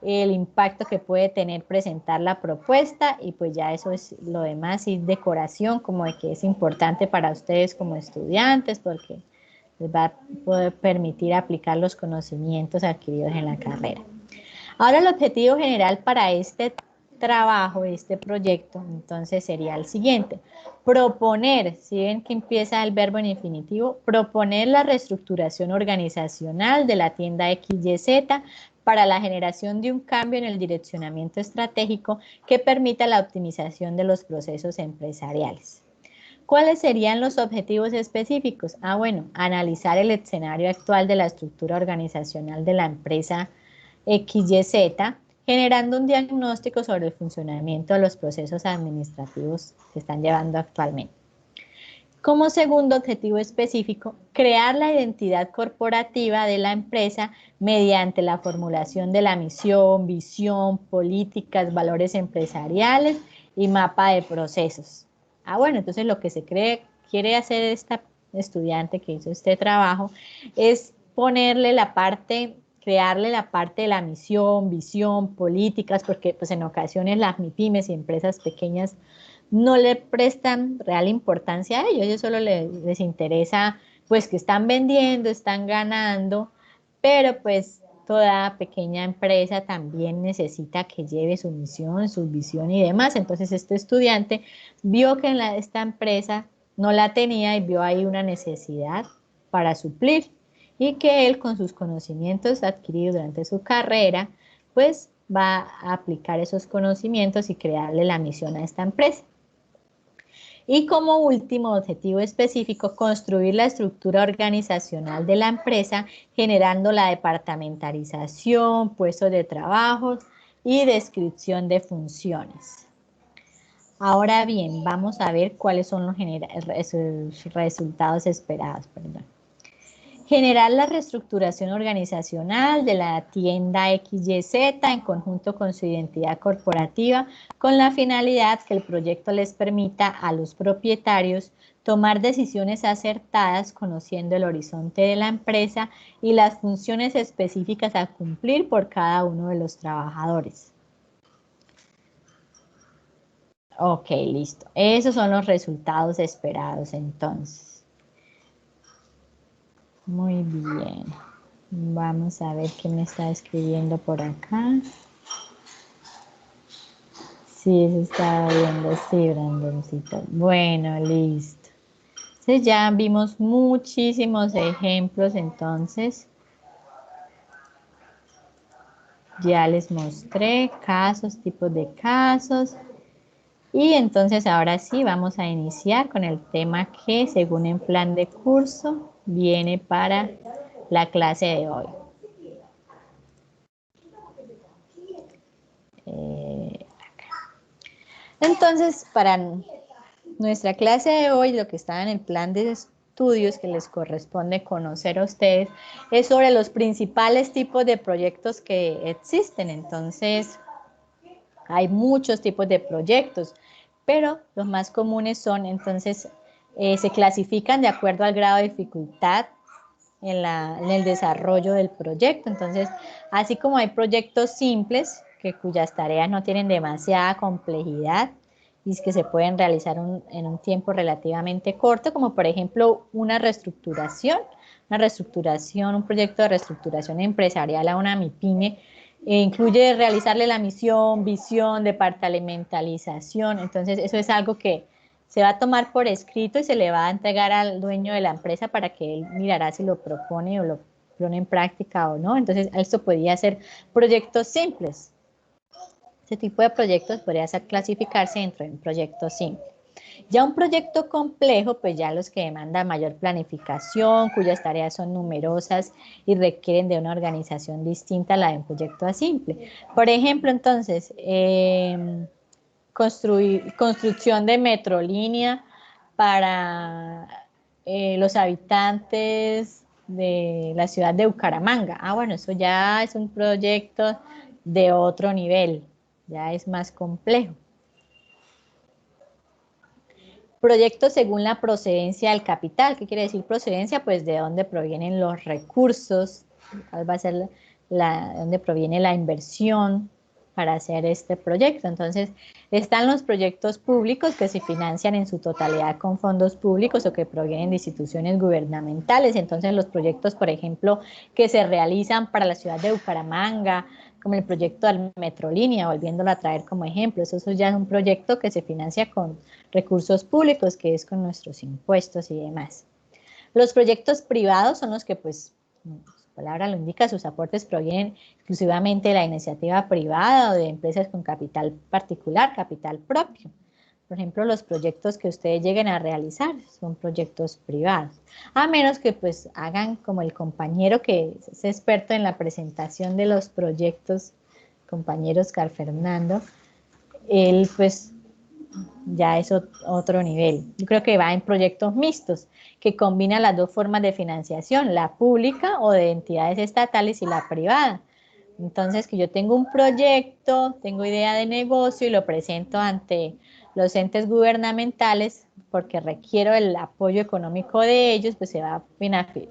el impacto que puede tener presentar la propuesta, y pues ya eso es lo demás y decoración, como de que es importante para ustedes como estudiantes porque les va a poder permitir aplicar los conocimientos adquiridos en la carrera. Ahora el objetivo general para este trabajo, este proyecto, entonces sería el siguiente: proponer, si ven que empieza el verbo en infinitivo, proponer la reestructuración organizacional de la tienda XYZ para la generación de un cambio en el direccionamiento estratégico que permita la optimización de los procesos empresariales. ¿Cuáles serían los objetivos específicos? Bueno, analizar el escenario actual de la estructura organizacional de la empresa XYZ, generando un diagnóstico sobre el funcionamiento de los procesos administrativos que están llevando actualmente. Como segundo objetivo específico, crear la identidad corporativa de la empresa mediante la formulación de la misión, visión, políticas, valores empresariales y mapa de procesos. Bueno, entonces lo que quiere hacer esta estudiante que hizo este trabajo es ponerle la parte, crearle la parte de la misión, visión, políticas, porque pues en ocasiones las MIPYMES y empresas pequeñas no le prestan real importancia a ellos solo les interesa pues que están vendiendo, están ganando, pero pues toda pequeña empresa también necesita que lleve su misión, su visión y demás. Entonces este estudiante vio que esta empresa no la tenía y vio ahí una necesidad para suplir y que él con sus conocimientos adquiridos durante su carrera pues va a aplicar esos conocimientos y crearle la misión a esta empresa. Y como último objetivo específico, construir la estructura organizacional de la empresa, generando la departamentalización, puestos de trabajo y descripción de funciones. Ahora bien, vamos a ver cuáles son los resultados esperados. Perdón. Generar la reestructuración organizacional de la tienda XYZ en conjunto con su identidad corporativa con la finalidad que el proyecto les permita a los propietarios tomar decisiones acertadas conociendo el horizonte de la empresa y las funciones específicas a cumplir por cada uno de los trabajadores. Ok, listo. Esos son los resultados esperados entonces. Muy bien. Vamos a ver qué me está escribiendo por acá. Sí, se está viendo, sí, Brandoncito. Bueno, listo. Entonces ya vimos muchísimos ejemplos, entonces. Ya les mostré casos, tipos de casos. Y entonces ahora sí vamos a iniciar con el tema que según el plan de curso viene para la clase de hoy. Entonces, para nuestra clase de hoy, lo que está en el plan de estudios que les corresponde conocer a ustedes es sobre los principales tipos de proyectos que existen. Entonces, hay muchos tipos de proyectos, pero los más comunes son, entonces, se clasifican de acuerdo al grado de dificultad en el desarrollo del proyecto. Entonces, así como hay proyectos simples, cuyas tareas no tienen demasiada complejidad y que se pueden realizar en un tiempo relativamente corto, como por ejemplo una reestructuración, un proyecto de reestructuración empresarial a una MIPYME, incluye realizarle la misión, visión, departamentalización. Entonces, eso es algo que se va a tomar por escrito y se le va a entregar al dueño de la empresa para que él mirará si lo propone o lo pone en práctica o no. Entonces, esto podría ser proyectos simples. Este tipo de proyectos podría clasificarse dentro de un proyecto simple. Ya un proyecto complejo, pues ya los que demandan mayor planificación, cuyas tareas son numerosas y requieren de una organización distinta a la de un proyecto simple. Por ejemplo, entonces, construcción de metrolínea para los habitantes de la ciudad de Bucaramanga. Bueno, eso ya es un proyecto de otro nivel, ya es más complejo. Proyecto según la procedencia del capital. ¿Qué quiere decir procedencia? Pues de dónde provienen los recursos, cuál va a ser de dónde proviene la inversión para hacer este proyecto. Entonces, están los proyectos públicos que se financian en su totalidad con fondos públicos o que provienen de instituciones gubernamentales. Entonces, los proyectos, por ejemplo, que se realizan para la ciudad de Bucaramanga, como el proyecto de Metrolínea, volviéndolo a traer como ejemplo. Eso ya es un proyecto que se financia con recursos públicos, que es con nuestros impuestos y demás. Los proyectos privados son los que, pues, su palabra lo indica, sus aportes provienen exclusivamente de la iniciativa privada o de empresas con capital particular, capital propio. Por ejemplo, los proyectos que ustedes lleguen a realizar son proyectos privados, a menos que pues hagan como el compañero que es experto en la presentación de los proyectos, compañero Oscar Fernando. Él pues ya es otro nivel. Yo creo que va en proyectos mixtos, que combinan las dos formas de financiación, la pública o de entidades estatales y la privada. Entonces, que yo tengo un proyecto, tengo idea de negocio y lo presento ante los entes gubernamentales porque requiero el apoyo económico de ellos, pues se va a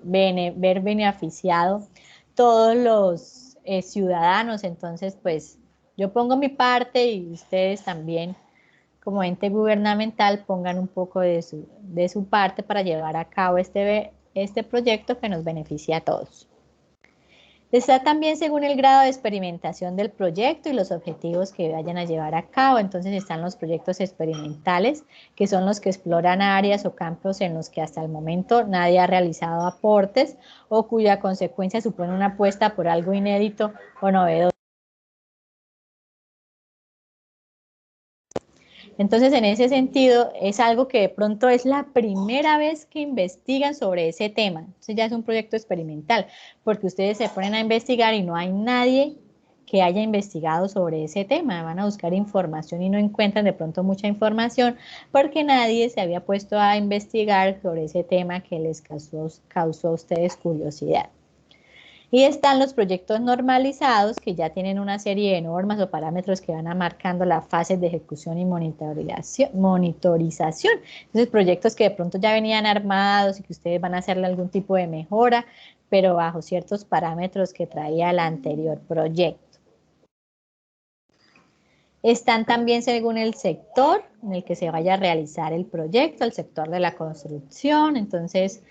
ver beneficiado todos los ciudadanos. Entonces, pues yo pongo mi parte y ustedes también como ente gubernamental pongan un poco de su parte para llevar a cabo este proyecto que nos beneficia a todos. Está también según el grado de experimentación del proyecto y los objetivos que vayan a llevar a cabo. Entonces están los proyectos experimentales, que son los que exploran áreas o campos en los que hasta el momento nadie ha realizado aportes o cuya consecuencia supone una apuesta por algo inédito o novedoso. Entonces, en ese sentido, es algo que de pronto es la primera vez que investigan sobre ese tema. Entonces ya es un proyecto experimental, porque ustedes se ponen a investigar y no hay nadie que haya investigado sobre ese tema. Van a buscar información y no encuentran de pronto mucha información porque nadie se había puesto a investigar sobre ese tema que les causó a ustedes curiosidad. Y están los proyectos normalizados que ya tienen una serie de normas o parámetros que van a marcando las fases de ejecución y monitorización. Entonces, proyectos que de pronto ya venían armados y que ustedes van a hacerle algún tipo de mejora, pero bajo ciertos parámetros que traía el anterior proyecto. Están también según el sector en el que se vaya a realizar el proyecto, el sector de la construcción. Entonces,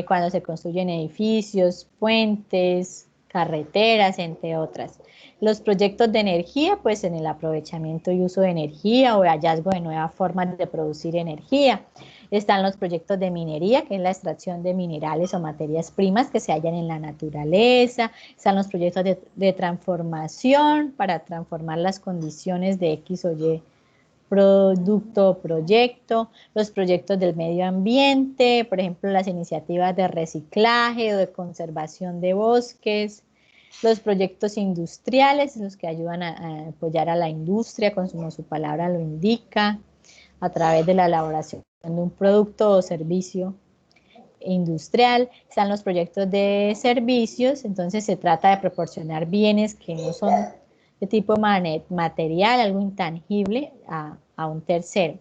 cuando se construyen edificios, puentes, carreteras, entre otras. Los proyectos de energía, pues en el aprovechamiento y uso de energía o hallazgo de nuevas formas de producir energía. Están los proyectos de minería, que es la extracción de minerales o materias primas que se hallan en la naturaleza. Están los proyectos de transformación para transformar las condiciones de X o Y producto o proyecto, los proyectos del medio ambiente, por ejemplo, las iniciativas de reciclaje o de conservación de bosques, los proyectos industriales, los que ayudan a apoyar a la industria, como su palabra lo indica, a través de la elaboración de un producto o servicio industrial. Están los proyectos de servicios, entonces se trata de proporcionar bienes que no son de tipo material, algo intangible, a un tercero.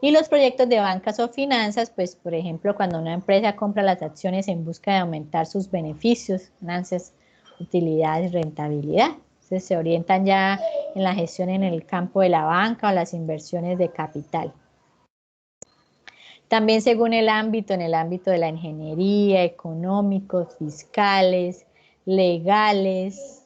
Y los proyectos de bancas o finanzas, pues por ejemplo, cuando una empresa compra las acciones en busca de aumentar sus beneficios, ganancias, utilidades y rentabilidad. Entonces se orientan ya en la gestión en el campo de la banca o las inversiones de capital. También según el ámbito, en el ámbito de la ingeniería, económicos, fiscales, legales,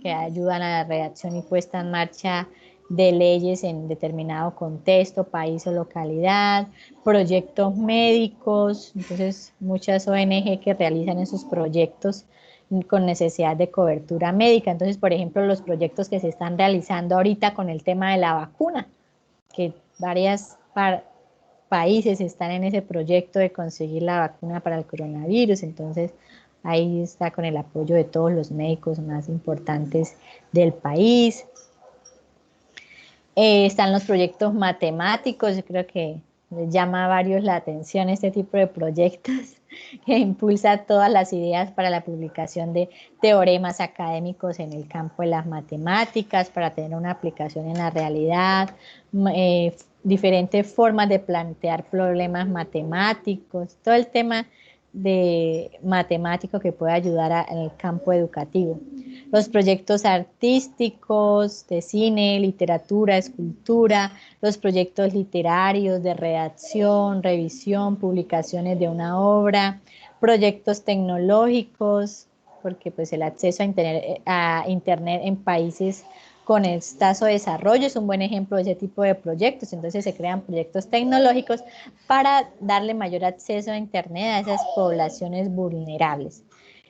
que ayudan a la redacción y puesta en marcha de leyes en determinado contexto, país o localidad, proyectos médicos, entonces muchas ONG que realizan esos proyectos con necesidad de cobertura médica. Entonces, por ejemplo, los proyectos que se están realizando ahorita con el tema de la vacuna, que varias países están en ese proyecto de conseguir la vacuna para el coronavirus. Entonces, ahí está con el apoyo de todos los médicos más importantes del país. Están los proyectos matemáticos, yo creo que les llama a varios la atención este tipo de proyectos que impulsa todas las ideas para la publicación de teoremas académicos en el campo de las matemáticas para tener una aplicación en la realidad, diferentes formas de plantear problemas matemáticos, todo el tema de matemático que puede ayudar en el campo educativo. Los proyectos artísticos de cine, literatura, escultura, los proyectos literarios de redacción, revisión, publicaciones de una obra, proyectos tecnológicos, porque pues el acceso a internet en países con escaso desarrollo es un buen ejemplo de ese tipo de proyectos. Entonces se crean proyectos tecnológicos para darle mayor acceso a internet a esas poblaciones vulnerables.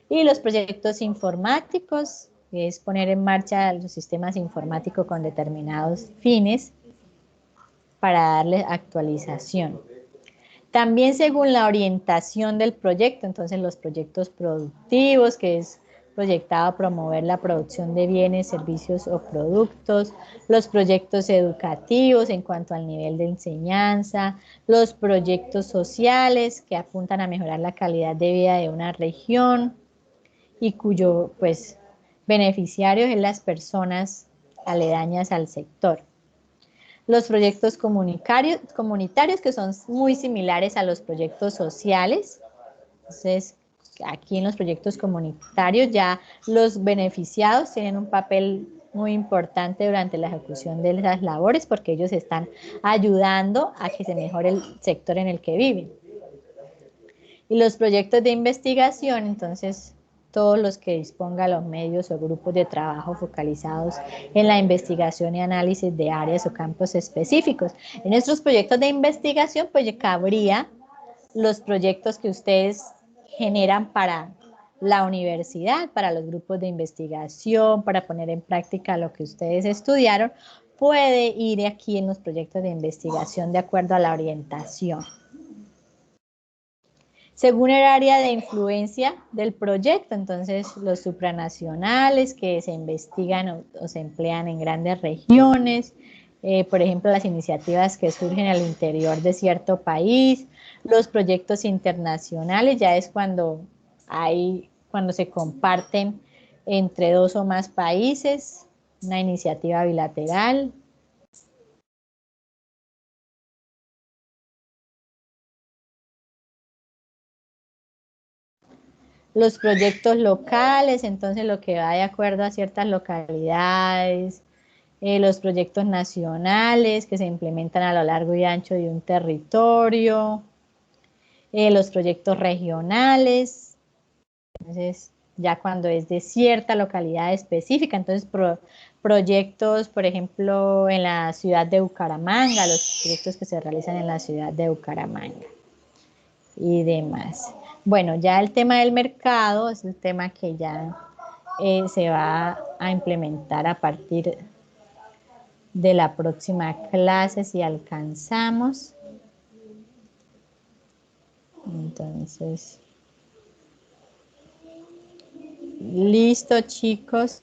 Y los proyectos informáticos, que es poner en marcha los sistemas informáticos con determinados fines para darle actualización. También según la orientación del proyecto, entonces los proyectos productivos, que es proyectado promover la producción de bienes, servicios o productos, los proyectos educativos en cuanto al nivel de enseñanza, los proyectos sociales que apuntan a mejorar la calidad de vida de una región y cuyo pues beneficiarios es las personas aledañas al sector. Los proyectos comunitarios que son muy similares a los proyectos sociales. Entonces, aquí en los proyectos comunitarios ya los beneficiados tienen un papel muy importante durante la ejecución de las labores porque ellos están ayudando a que se mejore el sector en el que viven. Y los proyectos de investigación, entonces, todos los que dispongan los medios o grupos de trabajo focalizados en la investigación y análisis de áreas o campos específicos. En nuestros proyectos de investigación, pues cabría los proyectos que ustedes generan para la universidad, para los grupos de investigación, para poner en práctica lo que ustedes estudiaron, puede ir aquí en los proyectos de investigación de acuerdo a la orientación. Según el área de influencia del proyecto, entonces los supranacionales que se investigan o se emplean en grandes regiones, por ejemplo, las iniciativas que surgen al interior de cierto país, los proyectos internacionales, ya es cuando se comparten entre dos o más países, una iniciativa bilateral. Los proyectos locales, entonces lo que va de acuerdo a ciertas localidades, los proyectos nacionales que se implementan a lo largo y ancho de un territorio, los proyectos regionales, entonces ya cuando es de cierta localidad específica, entonces proyectos, por ejemplo, en la ciudad de Bucaramanga, los proyectos que se realizan en la ciudad de Bucaramanga y demás. Bueno, ya el tema del mercado es el tema que ya se va a implementar a partir de la próxima clase si alcanzamos. Entonces, listo chicos.